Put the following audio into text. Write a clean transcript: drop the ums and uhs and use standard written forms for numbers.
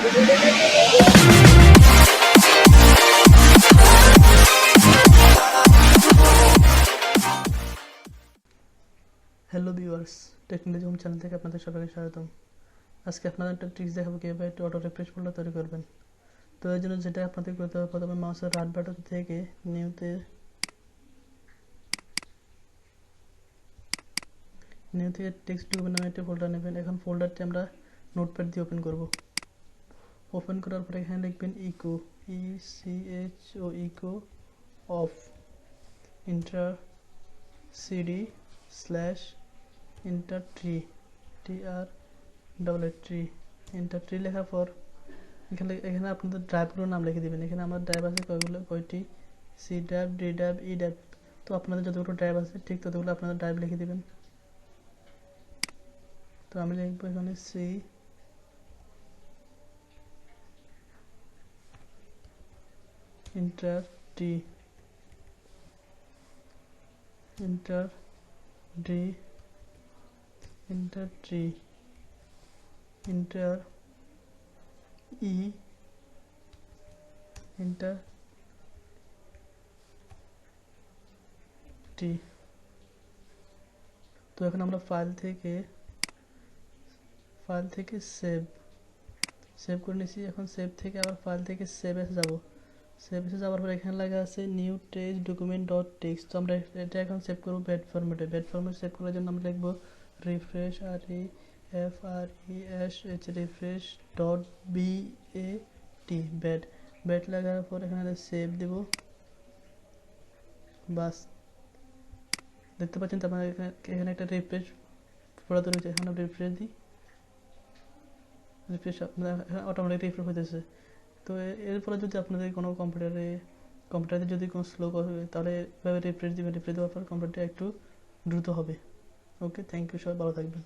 Hello viewers, technology home channel থেকে আপনাদের সবাইকে স্বাগতম। আজকে আপনাদের একটা ট্রিক্স দেখাবো কীভাবে একটা অটো রিফ্রেশ ফোল্ডার তৈরি করবেন। তো এর জন্য যেটা আপনাদের করতে হবে, প্রথমে মাউসের রাইট বাটন থেকে নিউ থেকে টেক্সট ডকুমেন্ট নামে একটা ফোল্ডার নেবেন। এখন ফোল্ডারটি আমরা নোটপ্যাড দিয়ে ওপেন করব। ওপেন করার পরে এখানে লিখবেন eco, ECHO, eco of inter CD slash inter tree, TR tree, inter tree লেখার পর এখানে আপনাদের ড্রাইভগুলোর নাম লিখে দেবেন। এখানে আমার ড্রাইভ আছে কয়টি, C drive, D drive, E drive. তো আপনাদের যতগুলো ড্রাইভ আছে ঠিক ততগুলো আপনাদের ড্রাইভ লিখে দেবেন। তো আমি লিখবো এখানে C into T, into D, into ট্রি, ইন্টার ই, ইন্টার টি। তো এখন আমরা ফাইল থেকে সেভ করে নিয়েছি। এখন সেভ থেকে আবার ফাইল থেকে সেভ এসে যাব। সেভ এসে যাওয়ার পর এখানে লেখা আছে new text document dot text. তো আমরা এটা এখন সেভ করবো বেড ফরম্যাটে। বেড ফরম্যাট সেভ করার জন্য আমরা লিখবো refresh, REFRESH, refresh dot BAT, bed. Bed লাগার পর এখানে সেভ দেব। বাস, দেখতে পাচ্ছেন তো আপনার এখানে একটা রিফ্রেশ ফোল্ডার তৈরি হয়েছে। এখন আমরা রিফ্রেশ দিই, রিফ্রেশ অটোমেটিক রিফ্রেশ হইতেছে। তো এরপরে যদি আপনাদের কোনো কম্পিউটারে যদি কোনো স্লো করে, তাহলে এভাবে রিফ্রেশ দিবেন। রিফ্রেশ দেওয়ার পর কম্পিউটারটা একটু দ্রুত হবে। ওকে, থ্যাংক ইউ, সবাই ভালো থাকবেন।